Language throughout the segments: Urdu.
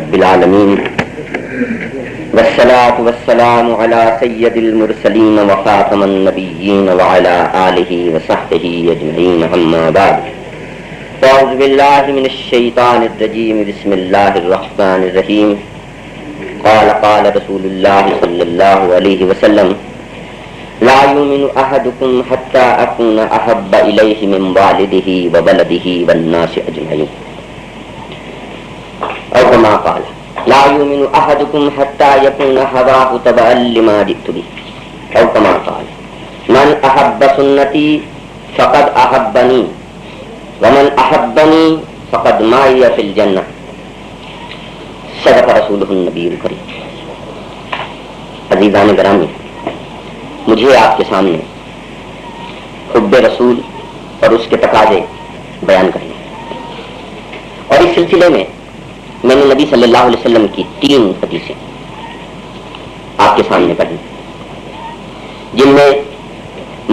رب العالمين والصلاة والسلام على سيد المرسلين وخاتم النبيين وعلى آله وصحبه أجمعين أما بعد أعوذ بالله من الشيطان الرجيم بسم الله الرحمن الرحيم قال رسول الله صلى الله عليه وسلم لا يؤمن أحدكم حتى أكون أحب إليه من والده وولده والناس أجمعين أو كما قال لا يؤمن أحدكم حتى يكون هواه تبعا لما جئت به أو كما قال من أحب سنتي فقد أحبني ومن أحبني فقد معي في الجنة صدق رسوله النبی الکریم۔ عزیزان گرامی، مجھے آپ کے سامنے حب رسول اور اس کے تقاضے بیان کرنے اور اس سلسلے میں میں نے نبی صلی اللہ علیہ وسلم کی 3 حدیثیں آپ کے سامنے پڑھی جن میں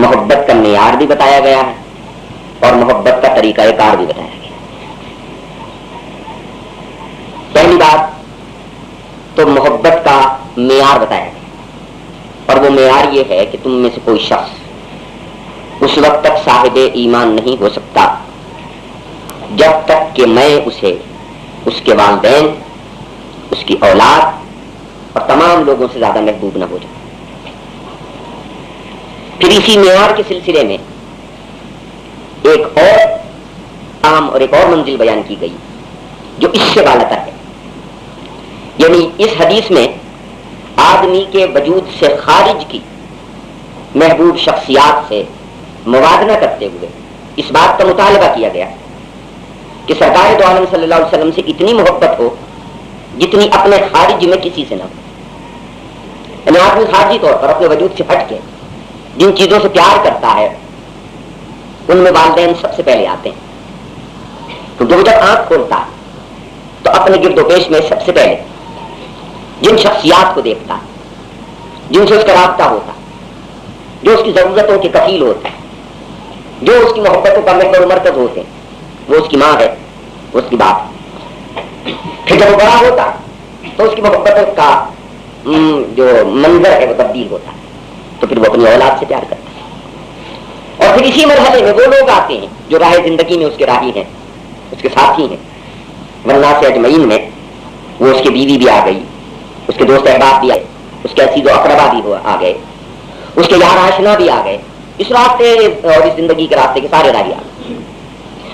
محبت کا معیار بھی بتایا گیا ہے اور محبت کا طریقہ کار بھی بتایا گیا۔ پہلی بات تو محبت کا معیار بتایا گیا اور وہ معیار یہ ہے کہ تم میں سے کوئی شخص اس وقت تک صاحب ایمان نہیں ہو سکتا جب تک کہ میں اسے اس کے والدین، اس کی اولاد اور تمام لوگوں سے زیادہ محبوب نہ ہو جائے۔ پھر اسی معیار کے سلسلے میں ایک اور عام اور ایک اور منزل بیان کی گئی جو اس سے بالاتر ہے، یعنی اس حدیث میں آدمی کے وجود سے خارج کی محبوب شخصیات سے موازنہ کرتے ہوئے اس بات کا مطالبہ کیا گیا کہ سرکار دو عالم صلی اللہ علیہ وسلم سے اتنی محبت ہو جتنی اپنے خارج میں کسی سے نہ ہو۔ یعنی آدمی خارجی طور پر اپنے وجود سے ہٹ کے جن چیزوں سے پیار کرتا ہے ان میں والدین سب سے پہلے آتے ہیں، کیونکہ وہ جب آنکھ کھولتا ہے تو اپنے گرد و پیش میں سب سے پہلے جن شخصیات کو دیکھتا ہے، جن سے اس کا رابطہ ہوتا ہے، جو اس کی ضرورتوں کے کفیل ہوتا ہے، جو اس کی محبتوں کا محور و مرکز ہوتے ہیں، وہ اس کی ماں ہے، وہ اس کی باپ ہے۔ پھر جب وہ بڑا ہوتا ہے تو اس کی محبتوں کا جو منظر ہے وہ تبدیل ہوتا ہے، تو پھر وہ اپنی اولاد سے پیار کرتا ہے۔ اور پھر اسی مرحلے میں وہ لوگ آتے ہیں جو راہ زندگی میں اس کے راہی ہیں، اس کے ساتھی ہیں۔ ورنہ سے اجمعین میں وہ اس کی بیوی بھی آ گئی، اس کے دوست احباب بھی آئے، اس کے عزیز و اقربا بھی آ گئے، اس کے یار آشنا بھی آ گئے، اس راستے اور اس زندگی کے راستے کے سارے راہی آ گئے۔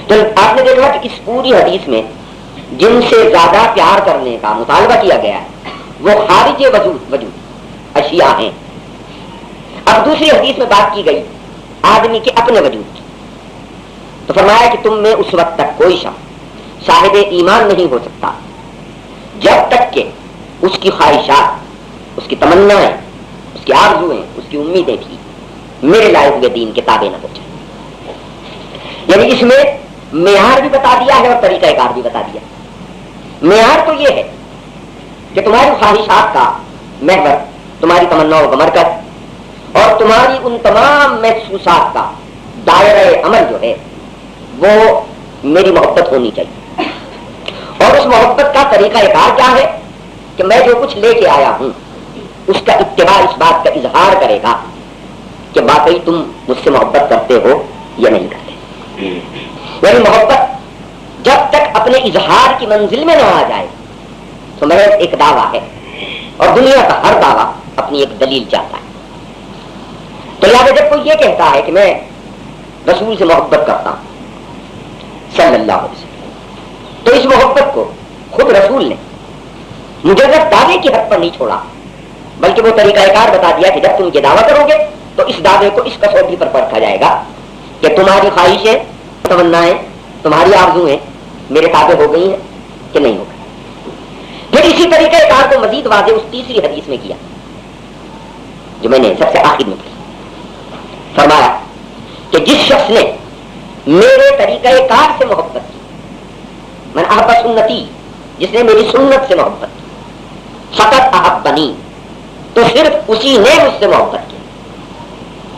تو آپ نے دیکھا کہ اس پوری حدیث میں جن سے زیادہ پیار کرنے کا مطالبہ کیا گیا ہے وہ خارج وجود اشیاء ہیں۔ اب دوسری حدیث میں بات کی گئی آدمی کے اپنے وجود کی، تو فرمایا کہ تم میں اس وقت تک کوئی شخص صاحب ایمان نہیں ہو سکتا جب تک کہ اس کی خواہشات، اس کی تمنائیں، اس کی آرزویں، اس کی امیدیں بھی میرے لائے ہوئے دین کے تابع نہ ہو جائیں۔ یعنی اس میں معیار بھی بتا دیا ہے اور طریقہ کار بھی بتا دیا۔ معیار تو یہ ہے کہ تمہاری خواہشات کا محور، تمہاری تمناؤں کا مرکز اور تمہاری ان تمام محسوسات کا دائرہ عمل جو ہے وہ میری محبت ہونی چاہیے۔ اور اس محبت کا طریقہ کار کیا ہے کہ میں جو کچھ لے کے آیا ہوں اس کا اتباع اس بات کا اظہار کرے گا کہ واقعی تم مجھ سے محبت کرتے ہو یا نہیں کرتے۔ یعنی محبت جب تک اپنے اظہار کی منزل میں نہ آ جائے تو محض ایک دعویٰ ہے، اور دنیا کا ہر دعویٰ اپنی ایک دلیل چاہتا ہے۔ تو لہٰذا جب کوئی یہ کہتا ہے کہ میں رسول سے محبت کرتا ہوں صلی اللہ علیہ وسلم، تو اس محبت کو خود رسول نے مجرد دعوے کی حد پر نہیں چھوڑا، بلکہ وہ طریقہ کار بتا دیا کہ جب تم یہ دعویٰ کرو گے تو اس دعوے کو اس کسوٹی پر پرکھا جائے گا کہ تمہاری خواہشیں، تمنائیں، تمہاری آرزویں میرے تابع ہو گئی ہیں کہ نہیں ہو گئی۔ پھر اسی طریقہ کار کو مزید واضح اس تیسری حدیث میں کیا جو میں نے سب سے آخر میں پڑھی۔ فرمایا کہ جس شخص نے میرے طریقہ کار سے محبت کی، من احب سنتی، جس نے میری سنت سے محبت کی، فقط احبنی، تو صرف اسی نے مجھ سے محبت کی۔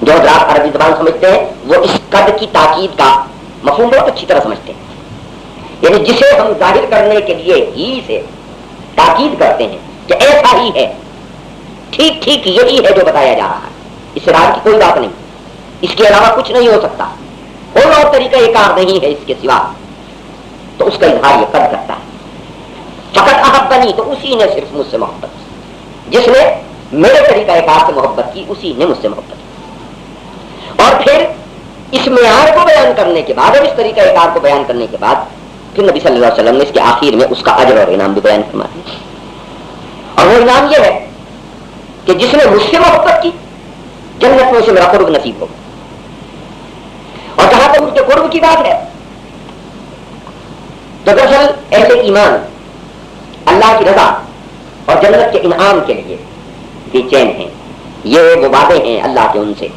جو حضرات عربی زبان سمجھتے ہیں وہ اس قد کی تاکید کا مفہوم بہت اچھی طرح سمجھتے ہیں، یعنی جسے ہم ظاہر کرنے کے لیے ہی سے تاکید کرتے ہیں کہ ایسا ہی ہے، ٹھیک ٹھیک یہی ہے جو بتایا جا رہا ہے، اسرار کی کوئی بات نہیں، اس کے علاوہ کچھ نہیں ہو سکتا، کوئی اور طریقہ کار نہیں ہے اس کے سوا، تو اس کا اظہار یہ کر کرتا ہے۔ فقط احبنی، تو اسی نے صرف مجھ سے محبت کی، جس نے میرے طریقہ کار سے محبت کی اسی نے مجھ سے محبت کی۔ اور پھر اس معیار کو بیان کرنے کے بعد اور اس طریقہ کار کو بیان کرنے کے بعد پھر نبی صلی اللہ علیہ وسلم نے اس کے آخر میں اس کا اجر اور انعام بھی بیان فرما دیا، اور وہ انعام یہ ہے کہ جس نے مجھ سے محبت کی جنت میں اسے میرا قرب نصیب ہوگا۔ اور جہاں تک ان کے قرب کی بات ہے تو دراصل اہل ایمان اللہ کی رضا اور جنت کے انعام کے لیے بے چین ہیں، یہ وہ وعدے ہیں اللہ کے ان سے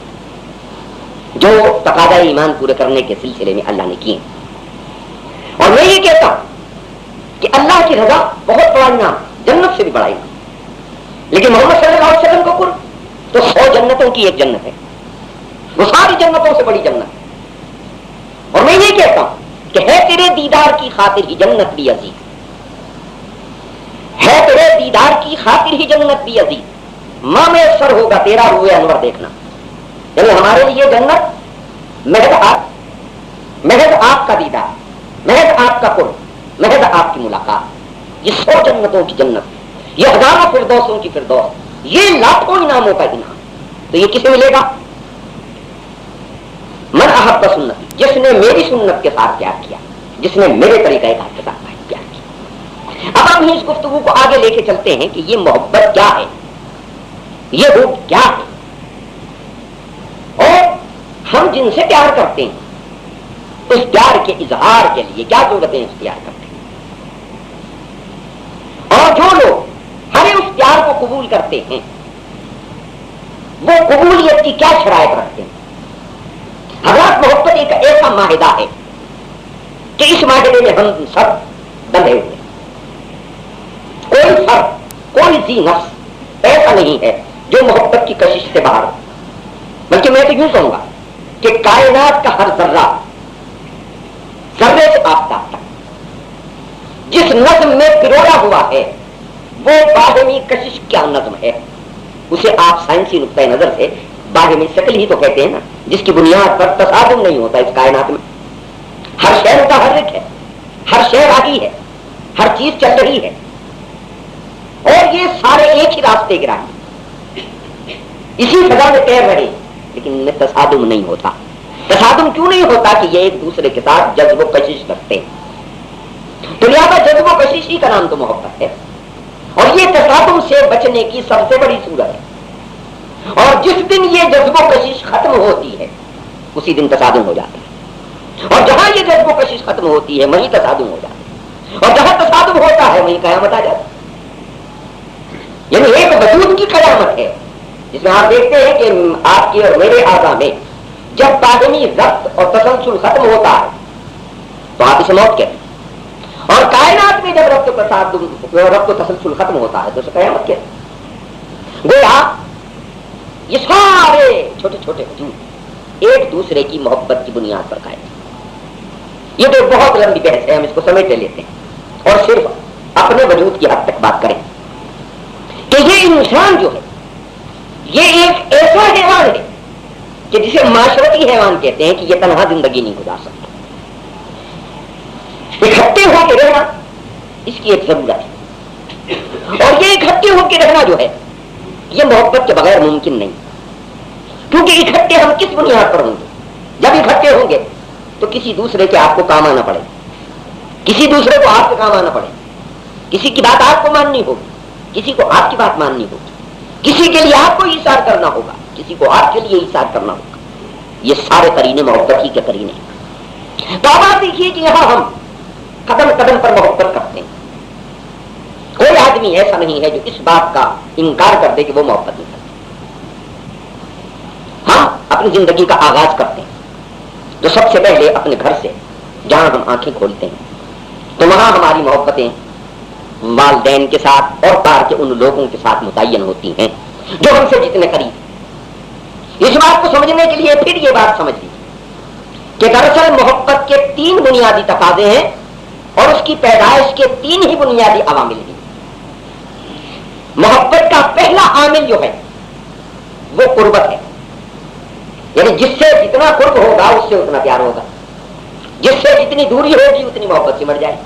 جو تقاضا ایمان پورے کرنے کے سلسلے میں اللہ نے کیے۔ اور میں یہ کہتا ہوں کہ اللہ کی رضا بہت بڑا انعام، جنت سے بھی بڑا انعام، لیکن محمد صلی اللہ علیہ وسلم کو قرب تو 100 جنتوں کی ایک جنت ہے، وہ ساری جنتوں سے بڑی جنت ہے۔ اور میں یہ کہتا ہوں کہ ہے تیرے دیدار کی خاطر ہی جنت بھی عزیز، ہے تیرے دیدار کی خاطر ہی جنت بھی عزیز، ماں میں سر ہوگا تیرا روئے انور دیکھنا، یعنی ہمارے لیے جنت محض آپ کا دیدار، محض آپ کا قرب، محض آپ کی ملاقات، یہ 100 جنتوں کی جنت، یہ ہزاروں فردوسوں کی فردوس، یہ لاکھوں انعاموں کا انعام، تو یہ کسے ملے گا؟ من احب سنتی، جس نے میری سنت کے ساتھ پیار کیا، جس نے میرے طریقہ کار کے ساتھ پیار کیا۔ اب ہم اس گفتگو کو آگے لے کے چلتے ہیں کہ یہ محبت کیا ہے، یہ حب کیا ہے، اور ہم جن سے پیار کرتے ہیں اس پیار کے اظہار کے لیے کیا ضرورتیں اختیار کرتے ہیں، اور جو لوگ ہمیں اس پیار کو قبول کرتے ہیں وہ قبولیت کی کیا شرائط رکھتے ہیں۔ حضرات محبت ایک ایسا معاہدہ ہے کہ اس معاہدے میں ہم سب بندھے ہوئے، کوئی فرد، کوئی ذی نفس ایسا نہیں ہے جو محبت کی کشش سے باہر ہو، بلکہ میں تو یوں کہوں گا کہ کائنات کا ہر ذرہ، ذرے سے آفتاب تک جس نظم میں پرویا ہوا ہے وہ باہمی کشش کیا نظم ہے، اسے آپ سائنسی نقطۂ نظر سے باہمی شکل ہی تو کہتے ہیں نا، جس کی بنیاد پر تصادم نہیں ہوتا اس کائنات میں، ہر شے متحرک ہے، ہر شے راہی ہے، ہر چیز چل رہی ہے، اور یہ سارے ایک ہی راستے کے راہی اسی فضا میں تیر رہے، لیکن ان میں تصادم نہیں ہوتا۔ تصادم کیوں نہیں ہوتا؟ کہ یہ ایک دوسرے کے ساتھ جذب و کشش کرتے ہیں، تو لہٰذا جذب و کشش ہی کا نام تو محبت ہے، اور یہ تصادم سے بچنے کی سب سے بڑی صورت ہے۔ اور جس دن یہ جذب و کشش ختم ہوتی ہے اسی دن تصادم ہو جاتا ہے، اور جہاں یہ جذب و کشش ختم ہوتی ہے وہیں تصادم ہو جاتا ہے، اور جہاں تصادم ہوتا ہے وہیں قیامت آ جاتی ہے۔ یعنی ایک وجود کی قیامت ہے جس میں آپ دیکھتے ہیں کہ آپ کے اور میرے اعضاء میں جب باہمی ربط اور تسلسل ختم ہوتا ہے تو آپ اسے موت کہتے ہیں، اور کائنات میں جب ربط و تسلسل ختم ہوتا ہے تو اسے قیامت کہتے ہیں۔ گویا یہ سارے چھوٹے چھوٹے وجود ایک دوسرے کی محبت کی بنیاد پر قائم ہیں۔ یہ تو بہت لمبی بحث ہے، ہم اس کو سمیٹ لے لیتے ہیں اور صرف اپنے وجود کی حد تک بات کریں کہ یہ انسان جو ہے یہ ایک ایسا حیوان ہے کہ جسے معاشرتی حیوان کہتے ہیں کہ یہ تنہا زندگی نہیں گزار سکتا، اکٹھے ہو کے رہنا اس کی ایک ضرورت ہے، اور یہ اکٹھے ہو کے رہنا جو ہے یہ محبت کے بغیر ممکن نہیں، کیونکہ اکٹھے ہم کس بنیاد پر ہوں گے؟ جب اکٹھے ہوں گے تو کسی دوسرے کے آپ کو کام آنا پڑے، کسی دوسرے کو آپ کے کام آنا پڑے، کسی کی بات آپ کو ماننی ہوگی، کسی کو آپ کی بات ماننی ہوگی، کسی کے لیے آپ کو ایثار کرنا ہوگا، کسی کو آپ کے لیے ایثار کرنا ہوگا، یہ سارے قرینے محبت ہی کے قرینے ہیں۔ تو اب آپ دیکھیے کہ یہاں ہم قدم قدم پر محبت کرتے ہیں، کوئی آدمی ایسا نہیں ہے جو اس بات کا انکار کر دے کہ وہ محبت نہیں کرتا۔ ہم اپنی زندگی کا آغاز کرتے ہیں تو سب سے پہلے اپنے گھر سے، جہاں ہم آنکھیں کھولتے ہیں تو وہاں ہماری محبتیں والدین کے ساتھ اور پار کے ان لوگوں کے ساتھ متعین ہوتی ہیں جو ہم سے جتنے قریب۔ اس بات کو سمجھنے کے لیے پھر یہ بات سمجھ لیجیے کہ دراصل محبت کے 3 بنیادی تقاضے ہیں اور اس کی پیدائش کے 3 ہی بنیادی عوامل ہیں۔ عامل جو ہے وہ قربت ہے، یعنی جس سے جتنا قرب ہوگا اس سے اتنا پیار ہوگا، جس سے جتنی دوری ہوگی اتنی محبت سے مر جائے.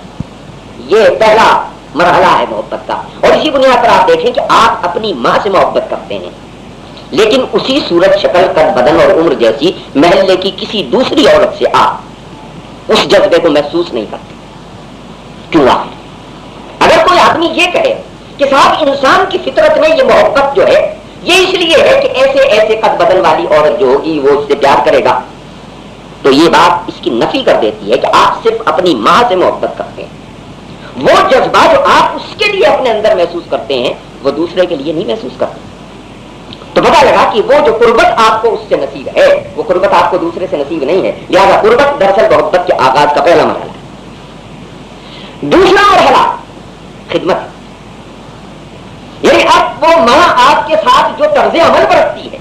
یہ پہلا مرحلہ ہے محبت کا. اور اسی بنیاد پر آپ دیکھیں کہ آپ اپنی ماں سے محبت کرتے ہیں لیکن اسی صورت شکل قد بدن اور عمر جیسی محلے کی کسی دوسری عورت سے آپ اس جذبے کو محسوس نہیں کرتے. کیوں؟ اگر کوئی آدمی یہ کہے کہ صاحب انسان کی فطرت میں یہ محبت جو ہے یہ اس لیے ہے کہ ایسے ایسے قد بدن والی عورت جو ہوگی وہ اس سے پیار کرے گا، تو یہ بات اس کی نفی کر دیتی ہے کہ آپ صرف اپنی ماں سے محبت کرتے ہیں. وہ جذبہ جو آپ اس کے لیے اپنے اندر محسوس کرتے ہیں وہ دوسرے کے لیے نہیں محسوس کرتے. تو پتا لگا کہ وہ جو قربت آپ کو اس سے نصیب ہے وہ قربت آپ کو دوسرے سے نصیب نہیں ہے. لہذا قربت دراصل محبت کے آغاز کا پہلا مرحلہ ہے. دوسرا مرحلہ خدمت ہے. یعنی اب وہ ماں آپ کے ساتھ جو طرز عمل برتتی ہے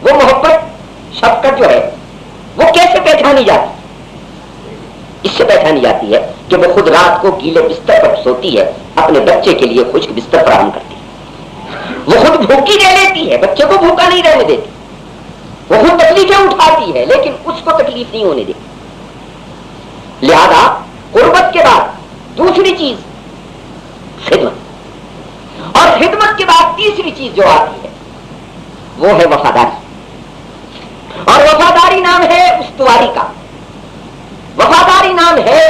وہ محبت شفقت جو ہے وہ کیسے پہچانی جاتی ہے؟ اس سے پہچانی جاتی ہے کہ وہ خود رات کو گیلے بستر پر سوتی ہے، اپنے بچے کے لیے خشک بستر فراہم کرتی ہے. وہ خود بھوکی رہ لیتی ہے، بچے کو بھوکا نہیں رہنے دیتی. وہ خود تکلیفیں اٹھاتی ہے لیکن اس کو تکلیف نہیں ہونے دیتی. لہذا قربت کے بعد دوسری چیز خدمت، اور خدمت کے بعد تیسری چیز جو آتی ہے وہ ہے وفاداری. اور وفاداری نام ہے استواری کا، وفاداری نام ہے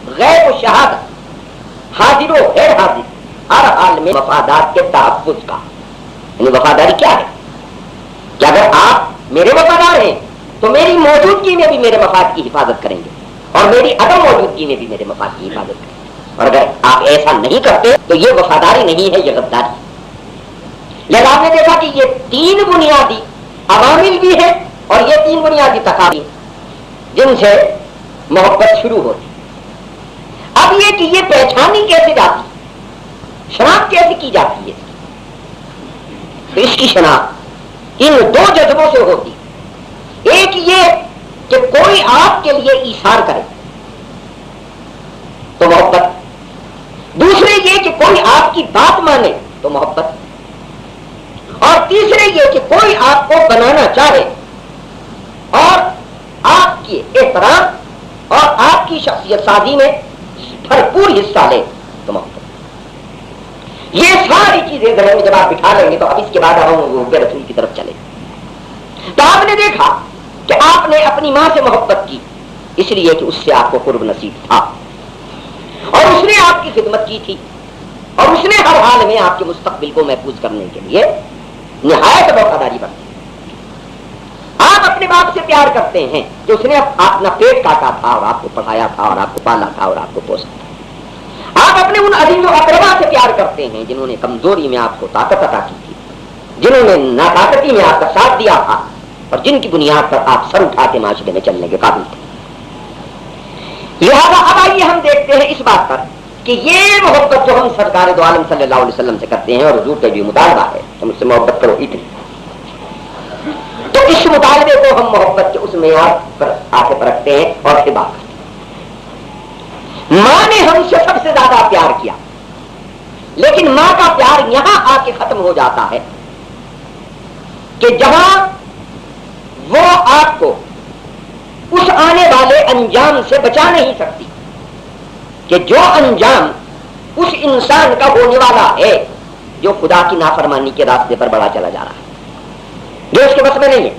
غیب و شہادت، حاضر و غیر حاضر ہر حال میں وفادار کے تحفظ کا. یعنی وفاداری کیا ہے کہ اگر آپ میرے وفادار ہیں تو میری موجودگی میں بھی میرے مفاد کی حفاظت کریں گے اور میری عدم موجودگی میں بھی میرے مفاد کی حفاظت کریں گے. اور اگر آپ ایسا نہیں کرتے تو یہ وفاداری نہیں ہے، یہ غداری. لہذا آپ نے دیکھا کہ یہ تین بنیادی عوامل بھی ہیں اور یہ تین بنیادی تقاضے جن سے محبت شروع ہوتی. اب یہ کہ یہ پہچانی کیسے جاتی، شناخت کیسے کی جاتی ہے، تو اس کی شناخت ان دو جذبوں سے ہوتی. ایک یہ کہ کوئی آپ کے لیے ایثار کرے تو محبت، دوسرے یہ کہ کوئی آپ کی بات مانے تو محبت، اور تیسرے یہ کہ کوئی آپ کو بنانا چاہے اور آپ کی احترام اور آپ کی شخصیت سازی میں بھرپور حصہ لے تو محبت. یہ ساری چیزیں ذہن میں جب آپ بٹھا لیں گے تو اب اس کے بعد ہم حب رسول کی طرف چلیں. تو آپ نے دیکھا کہ آپ نے اپنی ماں سے محبت کی اس لیے کہ اس سے آپ کو قرب نصیب تھا اور اس نے آپ کی خدمت کی تھی اور اس نے ہر حال میں آپ کے مستقبل کو محفوظ کرنے کے لیے نہایت وفاداری برتی. آپ اپنے باپ سے پیار کرتے ہیں کہ اس نے اپنا پیٹ کاٹا تھا اور آپ کو پڑھایا تھا اور آپ کو پالا تھا اور آپ کو پوسا تھا. آپ اپنے ان عزیز و اقربا سے پیار کرتے ہیں جنہوں نے کمزوری میں آپ کو طاقت عطا کی تھی، جنہوں نے ناطاقتی میں آپ کا ساتھ دیا تھا اور جن کی بنیاد پر آپ سر اٹھا کے معاشرے میں چلنے کے قابل تھے. لہذا اب آئیے ہم دیکھتے ہیں اس بات پر کہ یہ محبت جو ہم سرکار دو عالم صلی اللہ علیہ وسلم سے کرتے ہیں اور حضور کا بھی مطالبہ ہے ہم اس سے محبت کرو اتنی، تو اس مطالبے کو ہم محبت کے اس معیار پر آ کے پرکھتے ہیں اور پھر بات کرتے ہیں. ماں نے ہم سے سب سے زیادہ پیار کیا لیکن ماں کا پیار یہاں آ کے ختم ہو جاتا ہے کہ جہاں وہ آپ کو اس آنے والے انجام سے بچا نہیں سکتی کہ جو انجام اس انسان کا ہونے والا ہے جو خدا کی نافرمانی کے راستے پر بڑھا چلا جا رہا ہے، جو اس کے بس میں نہیں ہے.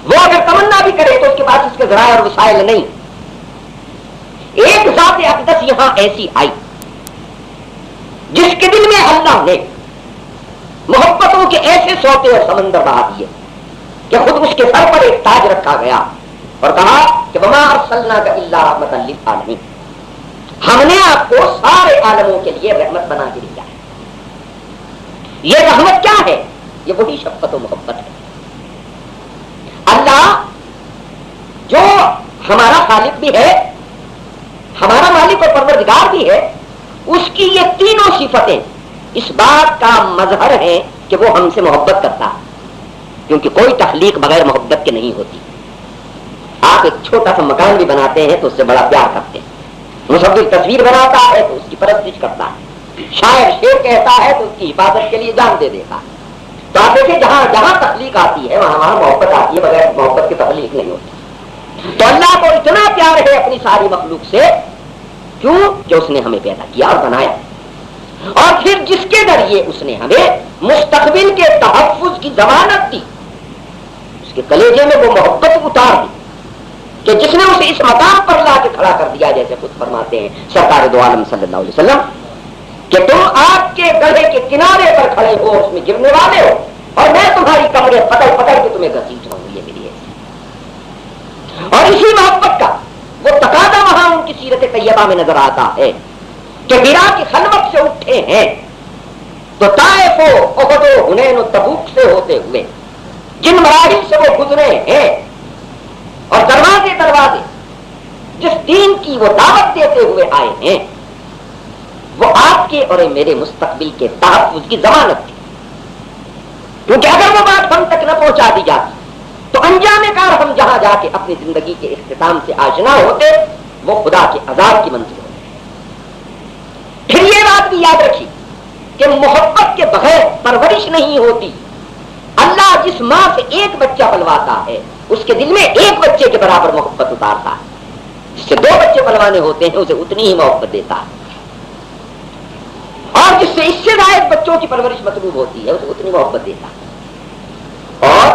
وہ اگر تمنا بھی کرے تو اس کے پاس اس کے ذرائع اور وسائل نہیں. ایک ذات اقدس یہاں ایسی آئی جس کے دل میں اللہ نے محبتوں کے ایسے سوتے اور سمندر بہا دیے کہ خود اس کے سر پر ایک تاج رکھا گیا اور کہا کہ وما ارسلناک الا رحمۃ للعالمین، ہم نے آپ کو سارے عالموں کے لیے رحمت بنا کے دیا ہے. یہ رحمت کیا ہے؟ یہ وہی شفقت و محبت ہے. اللہ جو ہمارا خالق بھی ہے، ہمارا مالک اور پروردگار بھی ہے، اس کی یہ تینوں صفتیں اس بات کا مظہر ہے کہ وہ ہم سے محبت کرتا ہے، کیونکہ کوئی تخلیق بغیر محبت کے نہیں ہوتی. آپ ایک چھوٹا سا مکان بھی بناتے ہیں تو اس سے بڑا پیار کرتے ہیں. مصور تصویر بناتا ہے تو اس کی پرستش کرتا ہے. شاعر شعر کہتا ہے تو اس کی حفاظت کے لیے جان دے دیتا ہے. تو آپ دیکھیں جہاں جہاں تخلیق آتی ہے وہاں وہاں محبت آتی ہے, بغیر محبت کی تخلیق نہیں ہوتی. تو اللہ کو اتنا پیار ہے اپنی ساری مخلوق سے, کیوں کہ اس نے ہمیں پیدا کیا اور بنایا, اور پھر جس کے ذریعے اس نے ہمیں مستقبل کے تحفظ کی ضمانت دی, اس کے کلیجے میں وہ محبت اتار دی کہ جس نے اسے اس مقام پر لا کے کھڑا کر دیا, جیسے خود فرماتے ہیں سرکار دو عالم صلی اللہ علیہ وسلم کہ تم آگ کے گڑھے کے کنارے پر کھڑے ہو, اس میں گرنے والے ہو, اور میں تمہاری کمرے پکڑ پکڑ کے تمہیں گھسیٹ رہا ہوں. یہ میری ہے. اور اسی محبت کا وہ تقاضا وہاں ان کی سیرت طیبہ میں نظر آتا ہے کہ ہرا کی خلوت سے اٹھے ہیں تو طائف و احد و حنین و تبوک سے ہوتے ہوئے جن مراحل سے وہ گزرے ہیں, اور دروازے دروازے جس دین کی وہ دعوت دیتے ہوئے آئے ہیں, وہ آپ کے اور میرے مستقبل کے تحفظ کی ضمانت تھی. کیونکہ اگر وہ بات ہم تک نہ پہنچا دی جاتی تو انجام کار ہم جہاں جا کے اپنی زندگی کے اختتام سے آشنا ہوتے وہ خدا کے عذاب کی منزل ہوتے. پھر یہ بات بھی یاد رکھی کہ محبت کے بغیر پرورش نہیں ہوتی. اللہ جس ماں سے ایک بچہ پلواتا ہے اس کے دل میں ایک بچے کے برابر محبت اتارتا ہے, جس سے 2 بچے پلوانے ہوتے ہیں اسے اتنی ہی محبت دیتا ہے, اور جس سے اس سے زائد بچوں کی پرورش مطلوب ہوتی ہے اسے اتنی محبت دیتا ہے. اور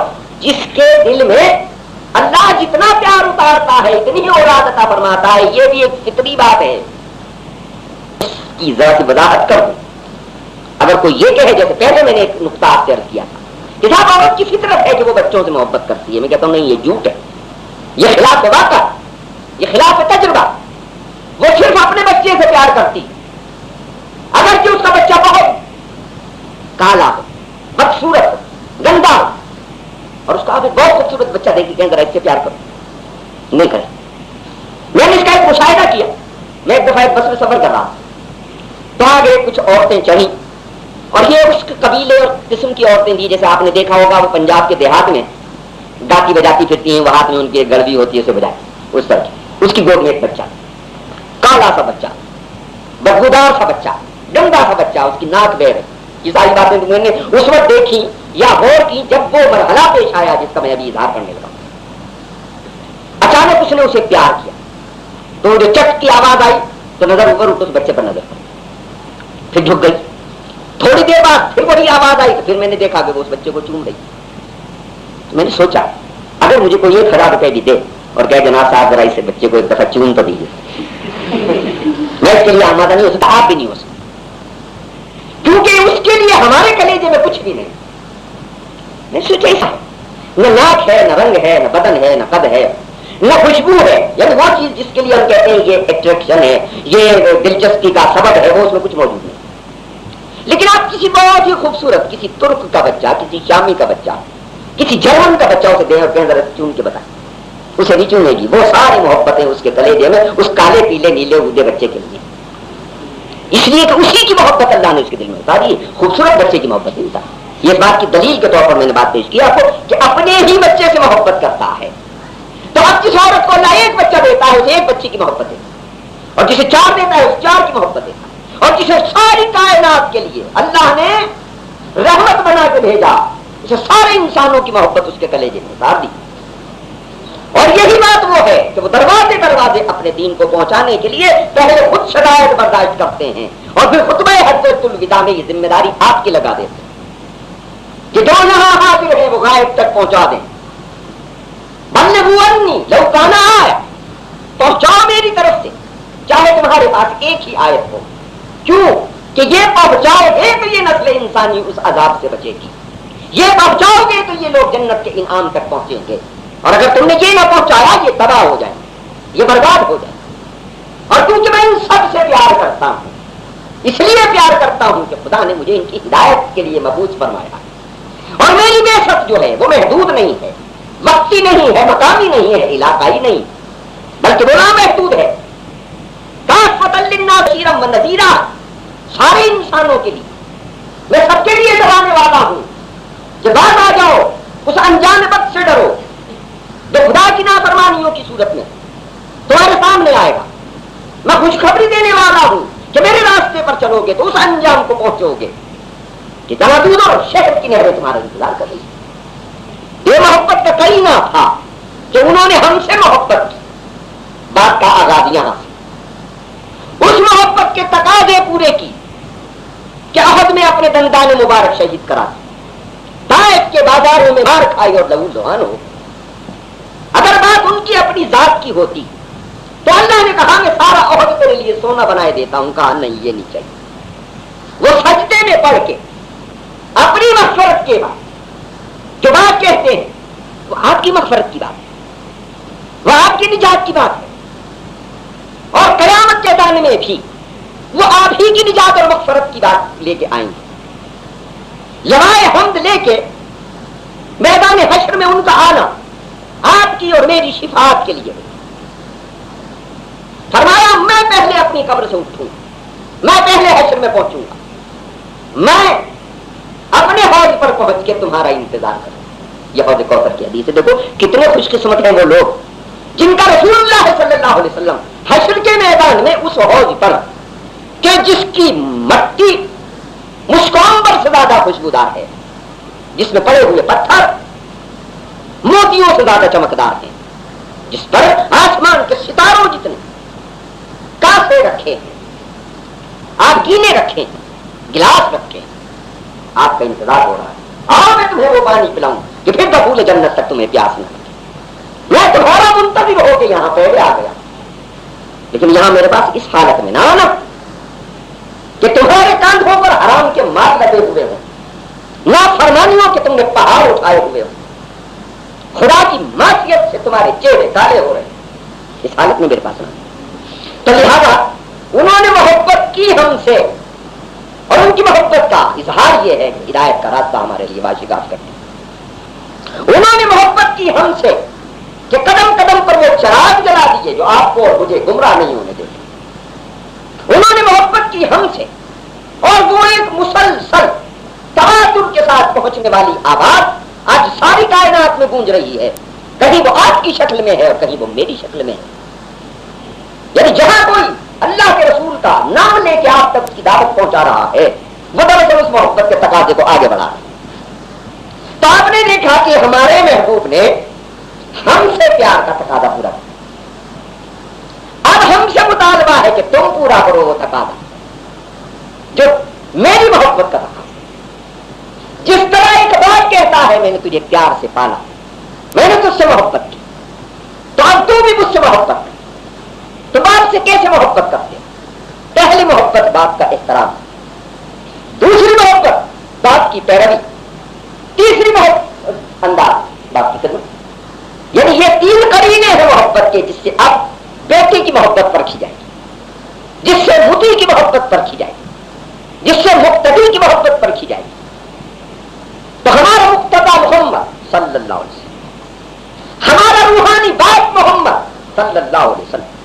جس کے دل میں اللہ جتنا پیار اتارتا ہے اتنی ہی اولاد عطا فرماتا ہے. یہ بھی ایک فطری بات ہے. اس کی ذرا سی وضاحت کر دوں. اگر کوئی یہ کہے, جیسے پہلے میں نے ایک نقطہ آپ سے عرض کیا تھا کہ صاحب عورت کی فطرت ہے کہ وہ بچوں سے محبت کرتی ہے, میں کہتا ہوں نہیں, یہ جھوٹ ہے, یہ خلاف واقع, یہ خلاف تجربہ. وہ صرف اپنے بچے سے پیار کرتی اگر کہ اس کا بچہ بہت کالا ہو, بدصورت ہو, گندا ہو, اور اس کا آپ بہت خوبصورت بچہ دیکھ کے کہیں ذرا اس سے پیار کرو, نہیں کرے. میں نے اس کا ایک مشاہدہ کیا. میں ایک دفعہ ایک بس میں سفر کر رہا تو آگے کچھ عورتیں چڑھی, اور یہ اس قبیلے اور قسم کی عورتیں تھیں جیسے آپ نے دیکھا ہوگا وہ پنجاب کے دیہات میں گاتی بجاتی پھرتی ہیں, وہ ہاتھ میں ان کی گڑوی ہوتی ہے اسے بجائے, اس طرح کی. اس کی گود میں ایک بچہ, کالا سا بچہ, بدبودار سا بچہ, گندا سا بچہ, اس کی ناک بہ رہی. یہ ساری باتیں میں نے اس وقت دیکھی یا غور کی جب وہ مرحلہ پیش آیا جس کا میں ابھی اظہار کرنے لگا. اچانک اس نے اسے پیار کیا تو مجھے چٹ کی آواز آئی تو نظر اوپر اٹھ, اس بچے پر نظر پڑی, پھر جھک گئی. تھوڑی دیر بعد پھر وہی آواز آئی تو پھر میں نے دیکھا کہ وہ اس بچے کو چوم رہی. تو میں نے سوچا اگر مجھے کوئی 1,000 روپے بھی دے اور کہے جناب صاحب ذرا اس بچے کو ایک دفعہ چوم تو دیجیے, میں اس کے لیے آمادہ نہیں ہو سکتا, آپ بھی نہیں ہو سکتا, کیونکہ اس کے لیے ہمارے کلیجے میں کچھ بھی نہیں. میں سوچا ایسا نہ ناک ہے, نہ رنگ ہے, نہ بدن ہے, نہ قد ہے, نہ خوشبو ہے, یعنی وہ چیز جس کے لیے ہم کہتے ہیں یہ اٹریکشن ہے, یہ دلچسپی کا سبب ہے, وہ اس میں کچھ موجود نہیں. لیکن آپ کسی بہت ہی خوبصورت, کسی ترک کا بچہ, کسی شامی کا بچہ, کسی جرمن کا بچہ اسے دیں اور کہیں ذرا چون کے بتائیں, اسے نہیں چونے گی. وہ ساری محبتیں اس کے کلیجے میں اس کالے پیلے نیلے اودے بچے کے لیے, اس لیے کہ اسی کی محبت اللہ نے اس کے دل میں اتاری, خوبصورت بچے کی محبت نہیں اتاری. یہ بات کی دلیل کے طور پر میں نے بات پیش کی آپ کو کہ اپنے ہی بچے سے محبت کرتا ہے. تو اب جس عورت کو اللہ ایک بچہ دیتا ہے اسے ایک بچے کی محبت دیتا ہے, اور جسے 4 دیتا ہے اسے 4 کی محبت دیتا ہے, اور جسے ساری کائنات کے لیے اللہ نے رحمت بنا کے بھیجا اسے سارے انسانوں کی محبت اس کے کلیجے میں اتار دی. اور یہی بات وہ ہے کہ وہ دروازے دروازے اپنے دین کو پہنچانے کے لیے پہلے خود شرائط برداشت کرتے ہیں اور پھر خطبہ حجۃ الوداع میں یہ ذمہ داری آپ کی لگا دیتے ہیں کہ جو یہاں حاضر ہے وہ غائب تک پہنچا دیں. بلغوا عنی لو کان آیہ, پہنچاؤ میری طرف سے چاہے تمہارے پاس ایک ہی آیت ہو. کیوں کہ یہ پہنچاؤ گے تو یہ نسل انسانی اس عذاب سے بچے گی, یہ پہنچاؤ گے تو یہ لوگ جنت کے انعام تک پہنچیں گے. اور اگر تم نے یہ نہ پہنچایا یہ تباہ ہو جائے, یہ برباد ہو جائے. اور کیونکہ میں ان سب سے پیار کرتا ہوں, اس لیے پیار کرتا ہوں کہ خدا نے مجھے ان کی ہدایت کے لیے مبعوث فرمایا. اور میری بعثت جو ہے وہ محدود نہیں ہے, وقتی نہیں ہے, مقامی نہیں ہے, علاقائی نہیں, بلکہ وہ نامحدود ہے. کافۃ للناس بشیرا ونذیرا, سارے انسانوں کے لیے میں سب کے لیے ڈرانے والا ہوں کہ باز آ جاؤ, اس انجان بد سے ڈرو جو خدا کی نافرمانیوں کی صورت میں تمہارے سامنے آئے گا. میں خوشخبری دینے والا ہوں کہ میرے راستے پر چلو گے تو اس انجام کو پہنچو گے کہ جہاں دودھ اور شہد کی نہریں تمہارا انتظار کر رہی. یہ محبت کا کریمہ تھا کہ انہوں نے ہم سے محبت کی. بات کا آغاز یہاں سے اس محبت کے تقاضے پورے کی کہ عہد میں اپنے دندان مبارک شہید کرا دی, طائف کے بازاروں میں مار کھائی اور لہو لہان ہو. اگر بات ان کی اپنی ذات کی ہوتی تو اللہ نے کہا میں سارا عہد تیرے لیے سونا بنائے دیتا ہوں. کہا نہیں, یہ نہیں چاہیے. وہ سجدے میں پڑھ کے اپنی مغفرت کے بعد جو بات کہتے ہیں وہ آپ کی مغفرت کی بات ہے, وہ آپ کی نجات کی بات ہے, اور قیامت کے دان میں بھی وہ آپ ہی کی نجات اور مغفرت کی بات لے کے آئیں گے. لوائے حمد لے کے میدان حشر میں ان کا آنا آپ کی اور میری شفاعت کے لیے. فرمایا میں پہلے اپنی قبر سے اٹھوں, میں پہلے حشر میں پہنچوں گا, میں اپنے حوض پر پہنچ کے تمہارا انتظار کروں. یہ حوض کوثر کی حدیث ہے. دیکھو کتنے خوش قسمت ہیں وہ لوگ جن کا رسول اللہ صلی اللہ علیہ وسلم حشر کے میدان میں اس حوض پر کہ جس کی مٹی مسکمبر سے زیادہ خوشبودار ہے, جس میں پڑے ہوئے پتھر موتیوں سے زیادہ چمکدار ہیں, جس پر آسمان کے ستاروں جتنے کاسے رکھے ہیں, آپ گینے رکھے ہیں, گلاس رکھے ہیں, آپ کا انتظار ہو رہا ہے. آؤ میں تمہیں وہ پانی پلاؤں کہ پھر بقول جنت تک تمہیں پیاس نہ لگے. میں تمہارا منتظر ہو کے یہاں پہلے آ گیا, لیکن یہاں میرے پاس اس حالت میں نہ آنا کہ تمہارے کاندھوں پر حرام کے مار لگے ہوئے ہوں, نہ فرمانیوں کے تم نے پہاڑ اٹھائے ہوئے ہوں, خدا کی معصیت سے تمہارے چہرے کالے ہو رہے ہیں. اس حالت میں میرے پاس نہ. تو لہذا انہوں نے محبت کی ہم سے, اور ان کی محبت کا اظہار یہ ہے کہ ہدایت کا راستہ ہمارے لیے واشگاف کرتے ہیں. انہوں نے محبت کی ہم سے کہ قدم قدم پر وہ چراغ جلا دیجیے جو آپ کو اور مجھے گمراہ نہیں ہونے دیتے. انہوں نے محبت کی ہم سے, اور وہ ایک مسلسل تواتر کے ساتھ پہنچنے والی آواز آج ساری کائنات میں گونج رہی ہے. کہیں وہ آپ کی شکل میں ہے اور کہیں وہ میری شکل میں ہے. یعنی جہاں کوئی اللہ کے رسول کا نام لے کے آپ تک کی دعوت پہنچا رہا ہے وہ دراصل اس محبت کے تقاضے کو آگے بڑھا رہا ہے. تو آپ نے دیکھا کہ ہمارے محبوب نے ہم سے پیار کا تقاضا پورا کیا. اب ہم سے مطالبہ ہے کہ تم پورا کرو وہ تقاضا جو میری محبت کا تقاضا. جس طرح ایک بات کہتا ہے میں نے تجھے پیار سے پالا, میں نے تجھ سے محبت کی, تو اب تو بھی مجھ سے محبت کر. تو باپ سے کیسے محبت کرتے ہیں؟ پہلی محبت باپ کا احترام, دوسری محبت باپ کی پیروی, تیسری محبت انداز باپ کی خدمت. یعنی یہ تین قرینے ہیں محبت کے جس سے اب بیٹے کی محبت پرکھی جائے گی, جس سے مطیع کی محبت پرکھی جائے گی, جس سے مقتدی کی محبت پرکھی جائے گی. تو ہمارا مقتدی محمد صلی اللہ علیہ وسلم, ہمارا روحانی باپ محمد صلی اللہ علیہ وسلم,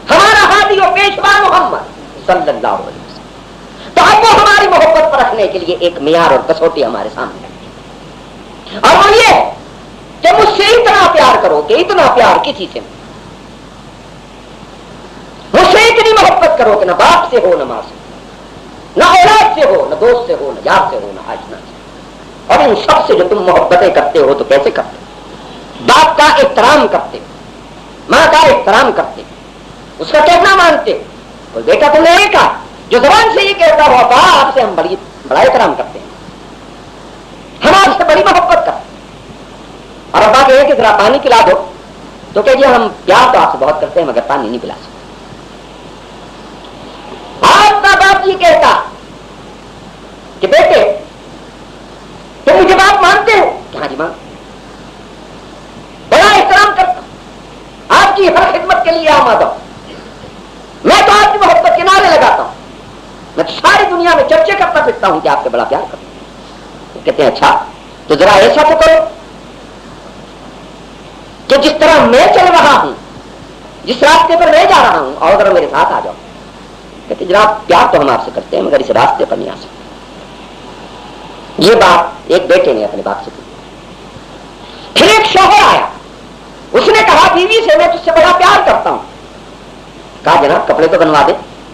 ہمارا ہادی و پیشوا محمد صلی اللہ علیہ وسلم. تو اب وہ ہماری محبت پر رکھنے کے لیے ایک معیار اور کسوٹی ہمارے سامنے رکھتی ہے, اور وہ یہ کہ مجھ سے اتنا پیار کرو کہ اتنا پیار کسی سے نہیں. مجھ سے اتنی محبت کرو کہ نہ باپ سے ہو, نہ ماں سے, نہ اولاد سے ہو, نہ دوست سے ہو, نہ یار سے ہو, نہ آشنا سے. اور ان سب سے جو تم محبتیں کرتے ہو تو کیسے کرتے ہو؟ باپ کا احترام کرتے, ماں کا احترام کرتے, اس کا کہنا مانتے. کوئی بیٹا تو نہیں کہا جو زبان سے یہ کہتا ہو ابا آپ سے ہم بڑا احترام کرتے ہیں, ہم آپ سے بڑی محبت کرتے ہیں. اور ابا کہے کہ ذرا پانی پلا دو تو کہ جی ہم پیار تو آپ سے بہت کرتے ہیں مگر پانی نہیں پلا سکتے. آپ کا باپ یہ کہتا کہ بیٹے تم مجھے باپ مانتے ہو؟ ہاں جی مان, بڑا احترام کرتا, آپ کی ہر خدمت کے لیے آمادہ ہوں, میں تو آپ کی محبت کے نعرے لگاتا ہوں, میں تو ساری دنیا میں چرچے کرتا پھرتا ہوں کہ آپ سے بڑا پیار کرتا ہوں. کہتے ہیں اچھا تو ذرا ایسا تو کرو کہ جس طرح میں چل رہا ہوں, جس راستے پر میں جا رہا ہوں, اور ذرا میرے ساتھ آ جاؤ. کہتے جناب پیار تو ہم آپ سے کرتے ہیں مگر اس راستے پر نہیں آ سکتے. یہ بات ایک بیٹے نے اپنے باپ سے کی. پھر ایک شوہر آیا, اس نے کہا بیوی سے میں تجھ سے بڑا پیار کرتا ہوں. کہا جناب کپڑے تو بنوا دے.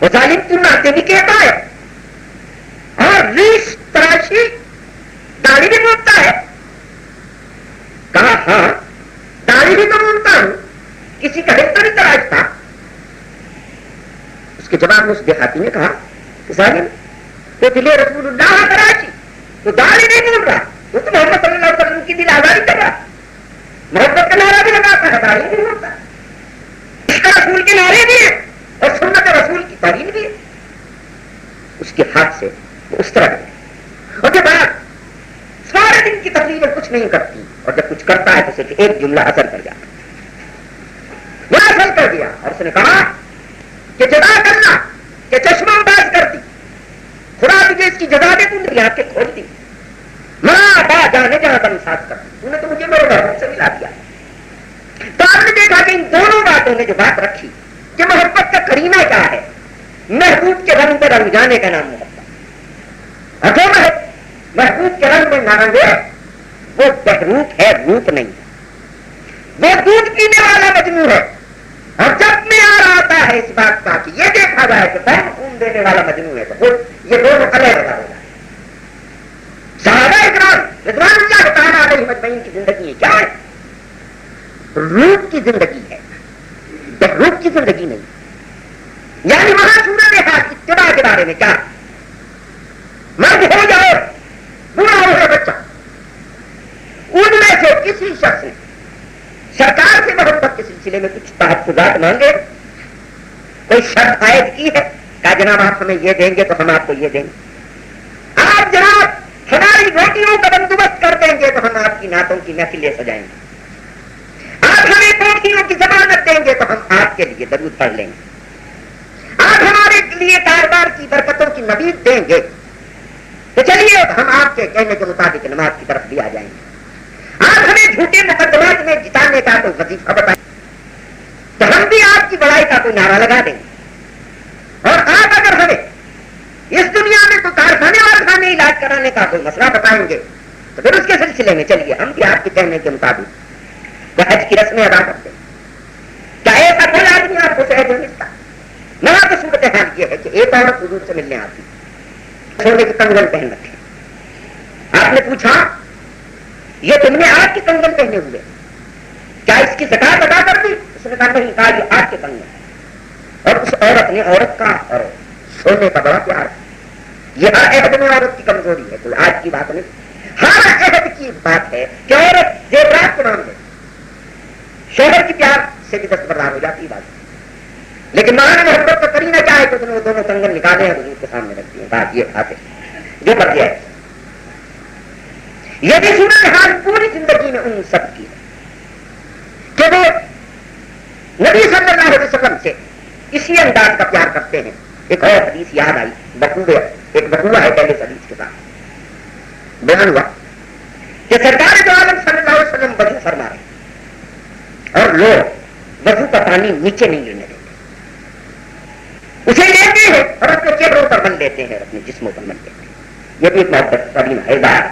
وہ ظالم کی ناتے بھی کہتا ہے اور ریش تراشی داڑھی بھی مونتا ہے. کہا ہاں داڑھی بھی تو مونتا ہوں, کسی کا ہل تو نہیں تراشتا. اس کے جواب میں اس دیہاتی نے کہا ظالم تو دلے رسول اللہ تراشی تو داڑھی نہیں مون رہا, وہ تو محمد صلی اللہ علیہ وسلم کی دل آزادی کر رہا, محبت کا نعرہ بھی لگاتا ہے, داڑھی نہیں مونتا. اس کا رسول کے نعرے بھی ہیں اور سنت رسول کی تعلیم بھی ہے. اس کے ہاتھ سے وہ اس طرح ہے اور جب آپ سارے دن کی تقریریں کچھ نہیں کرتی اور جب کچھ کرتا ہے تو صرف ایک جملہ اثر کر جاتا. وہ اثر کر دیا اور اس نے کہا کہ جزا کرنا کہ چشمہ باز کر دی, خدا تجھے اس کی جزا دے, تم نے آنکھیں کھول دی, ماں با جانے جہاں کا انصاف کر دی, تم نے تو مجھے میرے محبوب سے ملا دیا. تو آپ نے دیکھا کہ ان دونوں باتوں نے جو بات رکھی کہ محبت کا کرینہ کیا ہے, محبوب کے رنگ میں رنگ جانے کا نام محبت. اور جو محبوب کے رنگ میں نہ رنگے وہ بہروپ ہے, روپ نہیں. وہ دودھ پینے والا مجنو ہے, اور جب میں آ رہا ہوتا ہے اس بات کا کہ یہ دیکھا جائے کہ بہن خون دینے والا مجنو ہے تو یہ دونوں الگ الگ ہوگا. صحابہ اکرام رضوان اللہ تعالیٰ علیہ مجمعین کی زندگی کیا ہے؟ روپ کی زندگی ہے, بہروپ کی زندگی نہیں. یعنی وہاں صورتحال اتباع کے بارے میں کیا, مرد ہو جائے بوڑھا ہو جائے بچہ, ان میں سے کسی شخص نے سرکار سے محبت کے سلسلے میں کچھ تحفظات مانگے, کوئی شرط عائد کی ہے, کہا جناب آپ ہمیں یہ دیں گے تو ہم آپ کو یہ دیں گے, آپ جناب ہماری روٹیوں کا بندوبست کر دیں گے تو ہم آپ کی نعتوں کی محفلیں سجائیں گے, آپ ہمیں کوٹھیوں کی ضمانت دیں گے تو ہم آپ کے لیے درود پڑھ لیں گے, آپ ہمارے لیے کاروبار کی برکتوں کی نوید دیں گے تو چلیے ہم آپ کے کہنے کے مطابق نماز کی طرف بھی آ جائیں گے, آپ ہمیں جھوٹے مقدمات میں جتانے کا کوئی وظیفہ بتائیں تو ہم بھی آپ کی بڑائی کا کوئی نعرہ لگا دیں گے, اور آپ اگر ہمیں اس دنیا میں کوئی کارخانے وارخانے علاج کرانے کا کوئی مسئلہ بتائیں گے تو پھر اس کے سلسلے میں چلیے ہم بھی آپ کے کہنے کے مطابق حج کی رسمیں ادا کرتے ہیں. کیا ایسا کوئی آدمی آپ کو شہد نہیں ملتا؟ وہاں تو صورت حال یہ ہے کہ ایک عورت حضور سے ملنے آتی, سونے کی کنگن پہن رکھے, آپ نے پوچھا یہ تم نے آج کے کنگن پہنے ہوئے, کیا اس کی زکات ادا کر دی؟ اس نے کہا نہیں, کہا یہ آج کے کنگن. اور اس عورت نے عورت کا اور سونے کا بڑا پیار, یہ ہر عہد میں عورت کی کمزوری ہے, کوئی آج کی بات نہیں, ہر عہد کی بات ہے کہ عورت زیورات کے معاملے شوہر کی پیار سے بھی دستبردار ہو جاتی بات. لیکن ماں نے محبت کا کرینہ کیا ہے کہ تم نے وہ دونوں کنگن نکالے ہیں حضور کے سامنے رکھ دیے, بات یہ کھاتے جو کر دیا ہے. یہ بھی صورتحال پوری زندگی میں ان سب کی ہے کہ وہ نبی صلی اللہ علیہ وسلم سے اسی انداز کا پیار کرتے ہیں. ایک اور حدیث یاد آئی, ایک بقوہ ہے پہلے حدیث کے ساتھ بیان ہوا کہ سرکار دو عالم صلی اللہ علیہ وسلم وضو فرما رہے اور لوگ وضو کا پانی نیچے نہیں لینے دیتے, اسے لیتے ہیں اور اپنے چہروں پر بن لیتے ہیں, اپنے جسموں پر بن لیتے ہیں. یہ بھی ایک محبت قدیم ہے اظہار,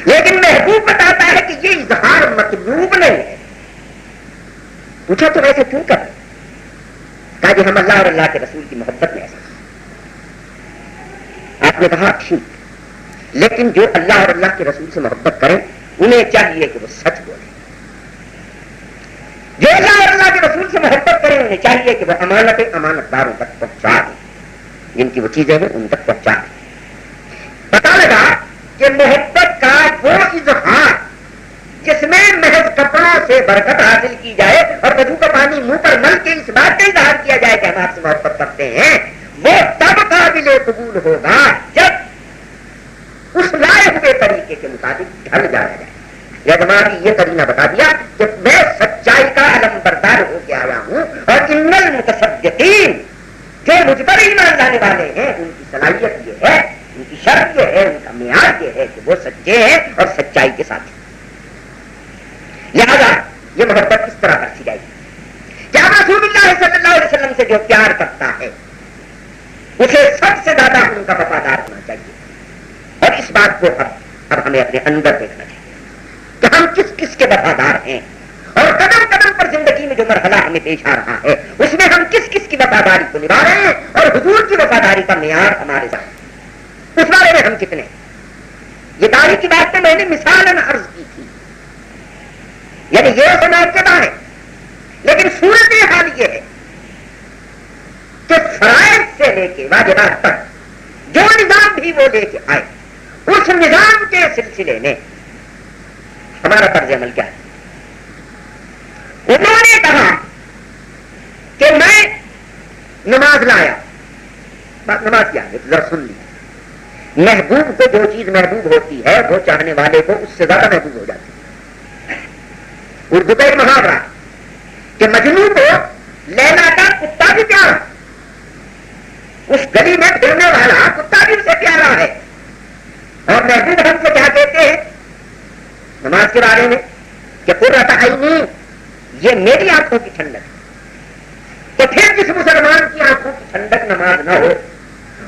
لیکن محبوب بتاتا ہے کہ یہ اظہار مطلوب نہیں ہے. پوچھا تو ویسے کیوں کر, کہا کہ ہم اللہ اور اللہ کے رسول کی محبت میں ایسا. آپ نے کہا ٹھیک, لیکن جو اللہ اور اللہ کے رسول سے محبت کریں انہیں چاہیے کہ وہ سچ بولیں. جو اللہ اور اللہ کے رسول سے محبت کریں انہیں چاہیے کہ وہ امانت داروں تک پہنچا دیں, جن کی وہ چیزیں ہیں ان تک پہنچا دیں. پتا لگا کہ محبت کا وہ اظہار جس میں محض کپڑوں سے برکت حاصل کی جائے اور وضو کا پانی منہ پر مل کے اس بات کا اظہار کیا جائے کہ ہم آپ سے محبت کرتے ہیں, وہ تب قابل قبول ہوگا جب اس لائے ہوئے طریقے کے مطابق ڈھل جایا جائے. یجمانی یہ کرینہ بتا دیا کہ میں سچائی کا علم بردار ہو کے آیا ہوں, اور ان المتصدقین جو مجھ پر ایمان لانے والے ہیں ان کی صلاحیت یہ ہے, ان کی شرط یہ ہے, ان کا معیار یہ ہے کہ وہ سچے ہیں اور سچائی کے ساتھ ہیں. لہذا یہ محبت اس طرح رکھی جائے گی کہ رسول اللہ صلی اللہ علیہ وسلم سے جو پیار کرتا ہے اسے سب سے زیادہ ان کا وفادار ہونا چاہیے. اور اس بات کو اب ہمیں اپنے اندر دیکھنا چاہیے کہ ہم کس کس کے وفادار ہیں, اور قدم قدم پر زندگی میں جو مرحلہ ہمیں پیش آ رہا ہے اس میں ہم کس کس کی وفاداری کو نبھا رہے ہیں اور حضور کی وفاداری کا معیار ہمارے ساتھ، اس بارے میں ہم کتنے؟ یہ داڑھی کی بات تو میں نے مثالاً عرض کی تھی، یعنی یہ تو موقع ہے، لیکن صورت حال یہ ہے کہ فرائض سے لے کے واجبات تک جو نظام بھی وہ لے کے آئے، اس نظام کے سلسلے میں ہمارا طرز عمل کیا ہے؟ انہوں نے کہا کہ میں نماز لایا، بات نماز کیا ہے ذرا سن لی، محبوب کو جو چیز محبوب ہوتی ہے وہ چاہنے والے کو اس سے زیادہ محبوب ہو جاتی ہے۔ اردو کا ایک محاورہ کہ مجنوں کو لیلا کا کتا بھی پیارا، اس گلی میں پھرنے والا کتا بھی اسے پیارا ہے۔ اور محبوب ہم کو کیا کہتے ہیں نماز کے بارے میں کہ قرۃ عینی، یہ میری آنکھوں کی ٹھنڈک ہے۔ تو پھر جس مسلمان کی آنکھوں کی ٹھنڈک نماز نہ ہو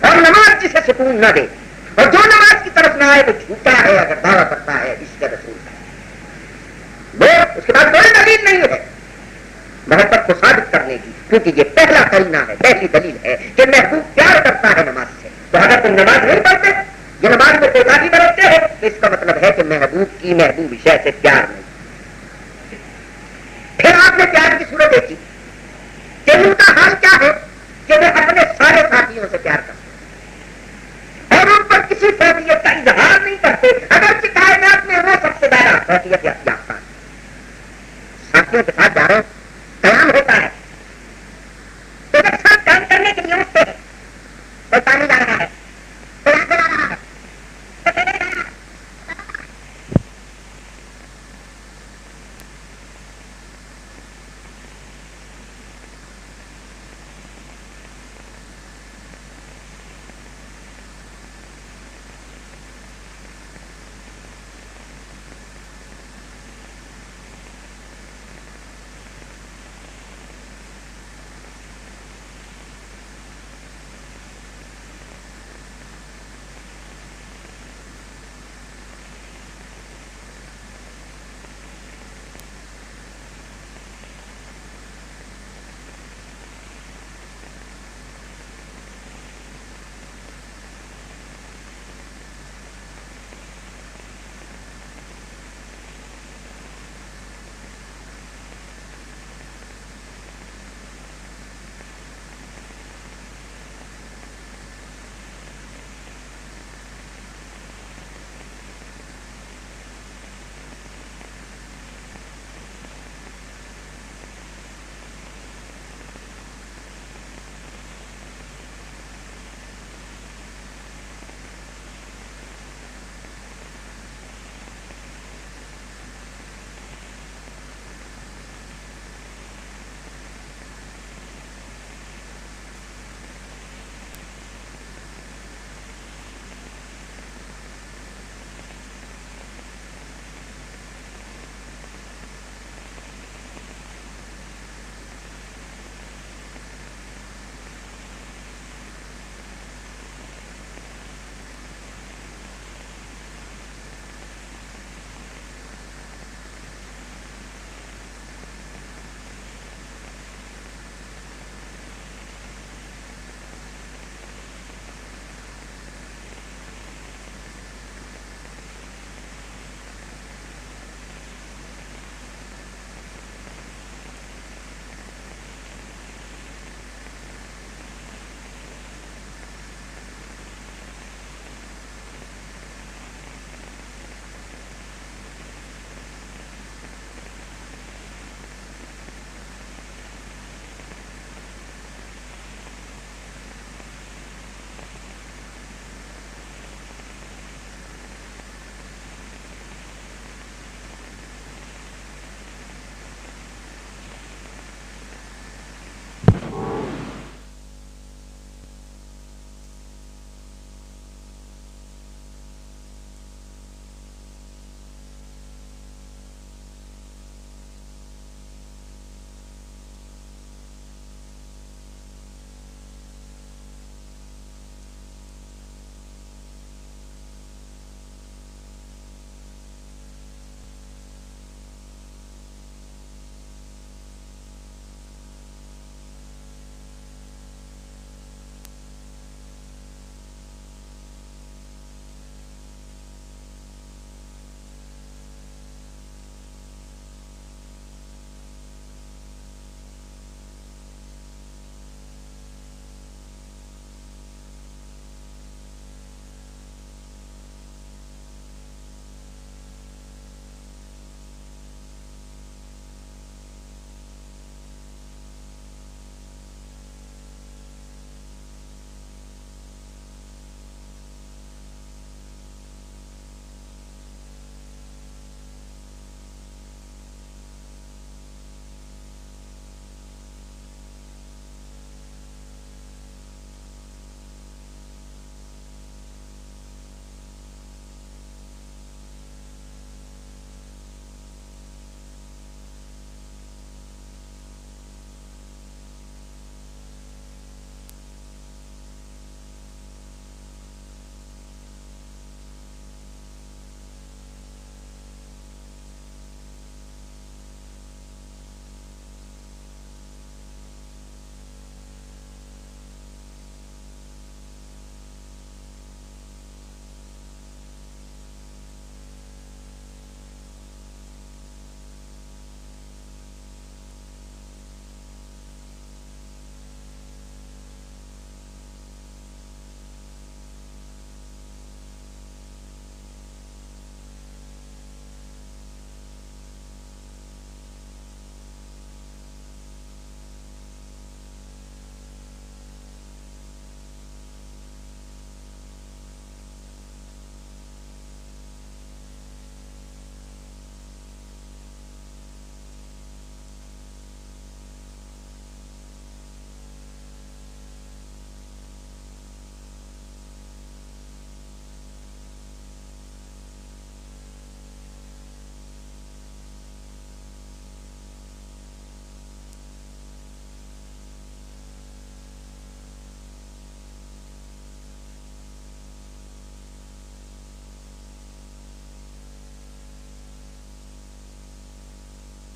اور نماز جسے سکون نہ دے اور جو نماز کی طرف نہ آئے وہ جھوٹا ہے اگر دعویٰ کرتا ہے عشق رسول کا، وہ اس کے بعد کوئی دلیل نہیں ہے محبت کو ثابت کرنے کی، کیونکہ یہ پہلا قرینہ ہے، پہلی دلیل ہے کہ محبوب پیار کرتا ہے نماز سے۔ تو اگر تم نماز نہیں پڑھتے، یہ نماز میں کوتاہی برتتے ہو، تو اس کا مطلب ہے کہ محبوب کی محبوب شے سے پیار نہیں۔